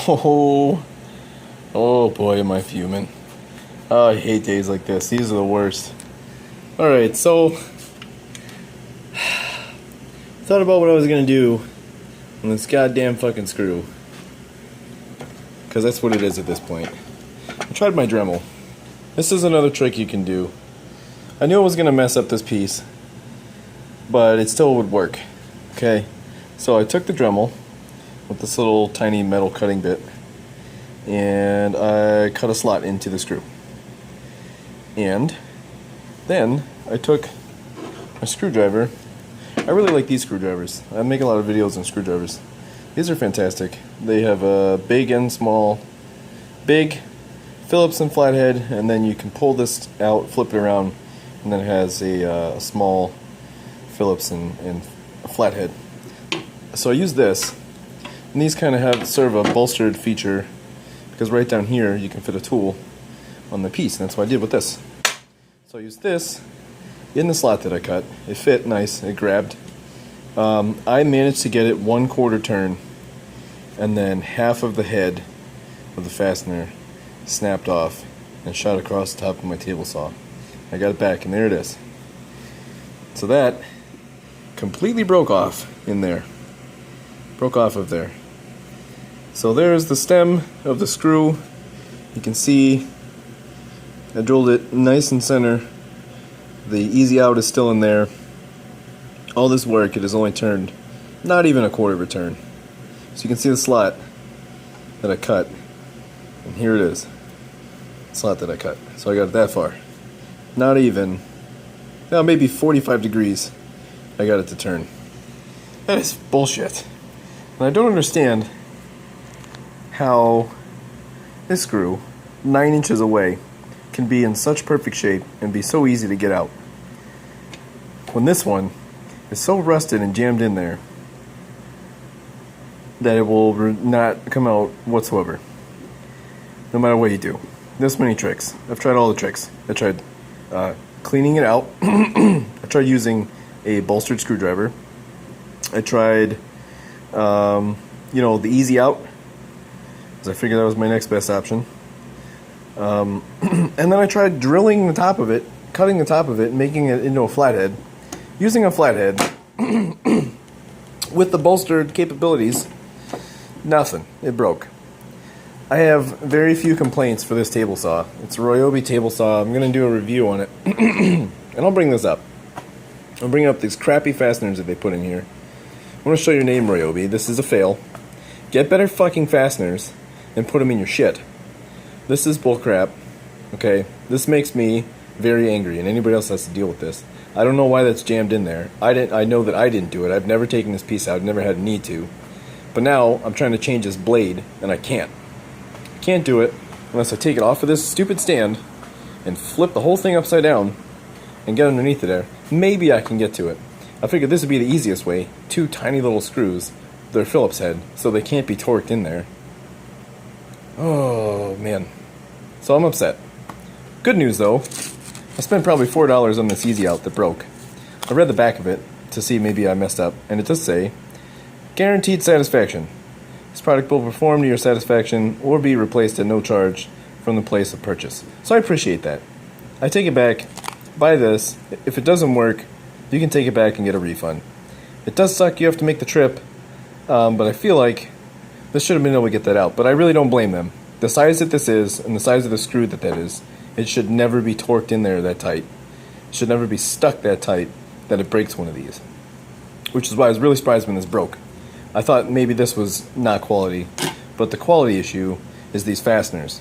Oh, oh boy, am I fuming. Oh, I hate days like this. These are the worst. Alright, so thought about what I was gonna do on this goddamn fucking screw. Because that's what it is at this point. I tried my Dremel. This is another trick you can do. I knew I was gonna mess up this piece, but it still would work. Okay, so I took the Dremel with this little tiny metal cutting bit and I cut a slot into the screw. And then I took my screwdriver. I really like these screwdrivers. I make a lot of videos on screwdrivers. These are fantastic. They have a big and small. Big, Phillips and flathead, and then you can pull this out, flip it around, and then it has a small Phillips and a flathead. So I use this, and these kind of have sort of a bolstered feature, because right down here you can fit a tool on the piece, and that's what I did with this. So I used this in the slot that I cut. It fit nice, it grabbed. I managed to get it 1/4 turn, and then half of the head of the fastener snapped off and shot across the top of my table saw. I got it back, and there it is. So that completely broke off in there. Broke off of there. So there's the stem of the screw. You can see I drilled it nice and center. The easy out is still in there. All this work, it has only turned not even 1/4 of a turn. So you can see the slot that I cut, and here it is, the slot that I cut. So I got it that far. Not even, no, maybe 45 degrees I got it to turn. That is bullshit. And I don't understand how this screw, 9 inches away, can be in such perfect shape and be so easy to get out, when this one is so rusted and jammed in there that it will not come out whatsoever, no matter what you do. This many tricks. I've tried all the tricks. I tried cleaning it out. I tried using a bolstered screwdriver. I tried, the easy out, because I figured that was my next best option. And then I tried drilling the top of it, cutting the top of it, making it into a flathead. Using a flathead with the bolstered capabilities, nothing. It broke. I have very few complaints for this table saw. It's a Ryobi table saw. I'm going to do a review on it. And I'll bring this up. I'll bring up these crappy fasteners that they put in here. I want to show your name, Ryobi. This is a fail. Get better fucking fasteners and put them in your shit. This is bullcrap. Okay? This makes me very angry, and anybody else has to deal with this. I don't know why that's jammed in there. I know that I didn't do it. I've never taken this piece out. Never had a need to. But now I'm trying to change this blade, and I can't. I can't do it unless I take it off of this stupid stand and flip the whole thing upside down and get underneath it there. Maybe I can get to it. I figured this would be the easiest way. 2 tiny little screws. They're Phillips head, so they can't be torqued in there. Oh, man. So I'm upset. Good news, though. I spent probably $4 on this easy out that broke. I read the back of it to see maybe I messed up, and it does say, guaranteed satisfaction. This product will perform to your satisfaction or be replaced at no charge from the place of purchase. So I appreciate that. I take it back, buy this. If it doesn't work, you can take it back and get a refund. It does suck you have to make the trip, but I feel like this should have been able to get that out. But I really don't blame them. The size that this is and the size of the screw that is, it should never be torqued in there that tight. It should never be stuck that tight that it breaks one of these. Which is why I was really surprised when this broke. I thought maybe this was not quality, but the quality issue is these fasteners.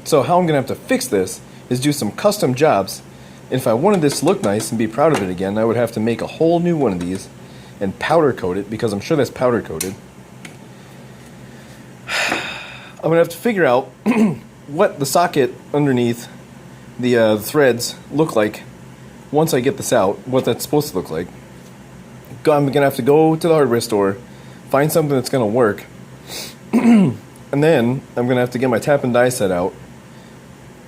So how I'm going to have to fix this is do some custom jobs. And if I wanted this to look nice and be proud of it again, I would have to make a whole new one of these and powder coat it, because I'm sure that's powder coated. I'm going to have to figure out what the socket underneath the threads look like once I get this out, what that's supposed to look like. I'm going to have to go to the hardware store, find something that's going to work, and then I'm going to have to get my tap and die set out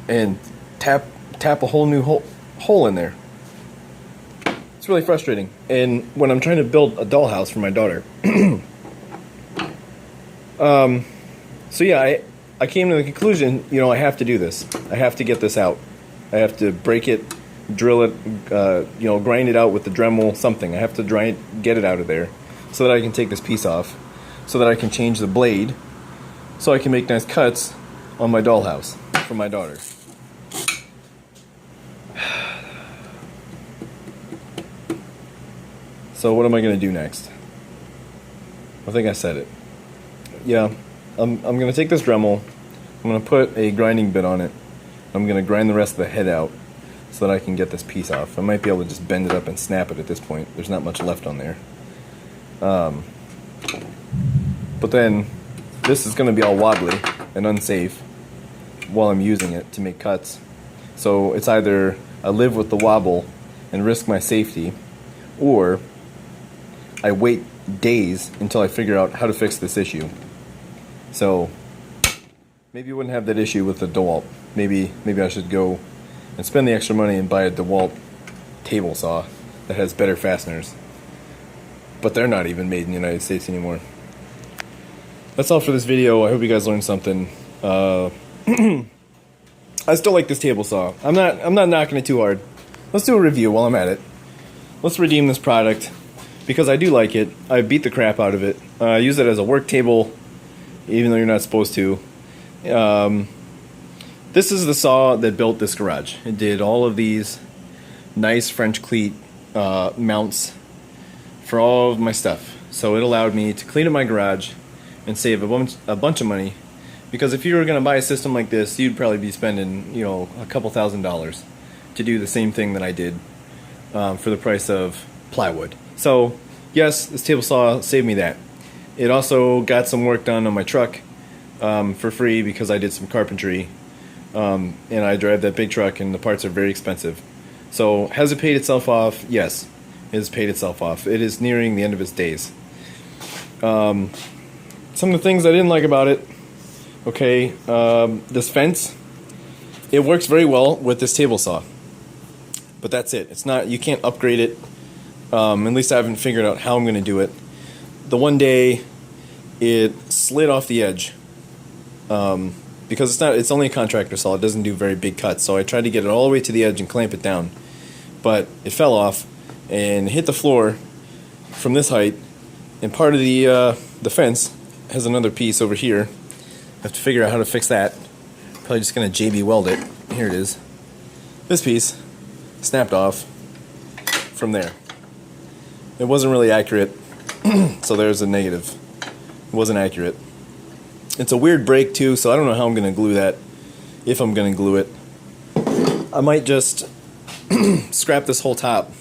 and tap a whole new hole in there. It's really frustrating. And when I'm trying to build a dollhouse for my daughter, So yeah, I came to the conclusion, you know, I have to do this. I have to get this out. I have to break it, drill it, you know, grind it out with the Dremel, something. I have to get it out of there so that I can take this piece off, so that I can change the blade, so I can make nice cuts on my dollhouse for my daughter. So what am I going to do next? I think I said it. Yeah, I'm going to take this Dremel, I'm going to put a grinding bit on it, I'm going to grind the rest of the head out so that I can get this piece off. I might be able to just bend it up and snap it at this point. There's not much left on there. But then this is going to be all wobbly and unsafe while I'm using it to make cuts. So it's either I live with the wobble and risk my safety, or I wait days until I figure out how to fix this issue. So maybe you wouldn't have that issue with the DeWalt. Maybe I should go and spend the extra money and buy a DeWalt table saw that has better fasteners. But they're not even made in the United States anymore. That's all for this video. I hope you guys learned something. I still like this table saw. I'm not knocking it too hard. Let's do a review while I'm at it. Let's redeem this product because I do like it. I beat the crap out of it. I use it as a work table, even though you're not supposed to. This is the saw that built this garage. It did all of these nice French cleat mounts for all of my stuff. So it allowed me to clean up my garage and save a bunch of money, because if you were going to buy a system like this, you'd probably be spending, you know, a couple $1,000s to do the same thing that I did for the price of plywood. So yes, this table saw saved me that. It also got some work done on my truck for free because I did some carpentry, and I drive that big truck and the parts are very expensive. So has it paid itself off? Yes, it has paid itself off. It is nearing the end of its days. Some of the things I didn't like about it, okay, this fence, it works very well with this table saw, but that's it. It's not, you can't upgrade it. At least I haven't figured out how I'm going to do it. The one day it slid off the edge, because it's only a contractor saw. It doesn't do very big cuts. So I tried to get it all the way to the edge and clamp it down, but it fell off and hit the floor from this height. And part of the fence has another piece over here. I have to figure out how to fix that. Probably just gonna JB weld it. Here it is. This piece snapped off from there. It wasn't really accurate, so there's a negative. It wasn't accurate. It's a weird break too, so I don't know how I'm gonna glue that, if I'm gonna glue it. I might just scrap this whole top.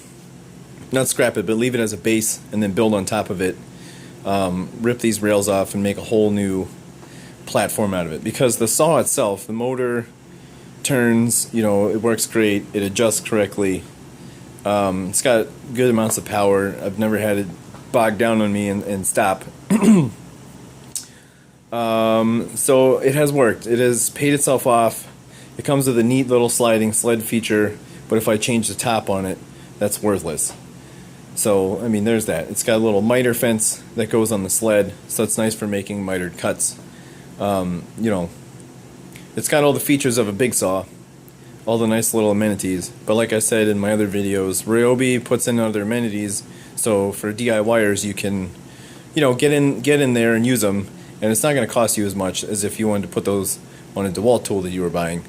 Not scrap it, but leave it as a base and then build on top of it. Rip these rails off and make a whole new platform out of it, because the saw itself, the motor turns, you know, it works great, it adjusts correctly, it's got good amounts of power. I've never had it bog down on me and stop. So it has worked. It has paid itself off. It comes with a neat little sliding sled feature, but if I change the top on it, that's worthless. So, I mean, there's that. It's got a little miter fence that goes on the sled, so it's nice for making mitered cuts. You know, it's got all the features of a big saw, all the nice little amenities, but like I said in my other videos, Ryobi puts in other amenities, so for DIYers you can, you know, get in there and use them, and it's not going to cost you as much as if you wanted to put those on a DeWalt tool that you were buying,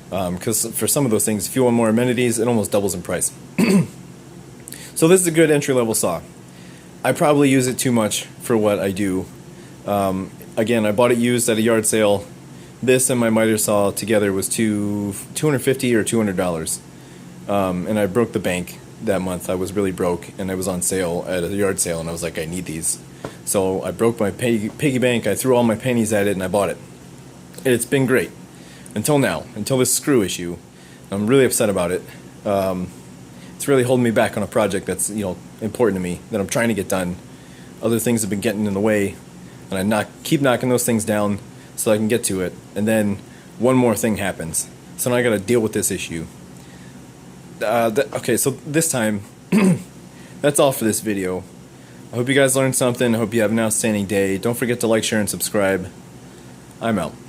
because for some of those things, if you want more amenities, it almost doubles in price. So this is a good entry-level saw. I probably use it too much for what I do. Again, I bought it used at a yard sale. This and my miter saw together was $250 or $200. And I broke the bank that month. I was really broke, and I was on sale at a yard sale, and I was like, I need these. So I broke my piggy bank, I threw all my pennies at it, and I bought it. And it's been great. Until now. Until this screw issue. I'm really upset about it. It's really holding me back on a project that's, you know, important to me, that I'm trying to get done. Other things have been getting in the way, and I keep knocking those things down so I can get to it. And then one more thing happens. So now I got to deal with this issue. Okay, so this time, that's all for this video. I hope you guys learned something. I hope you have an outstanding day. Don't forget to like, share, and subscribe. I'm out.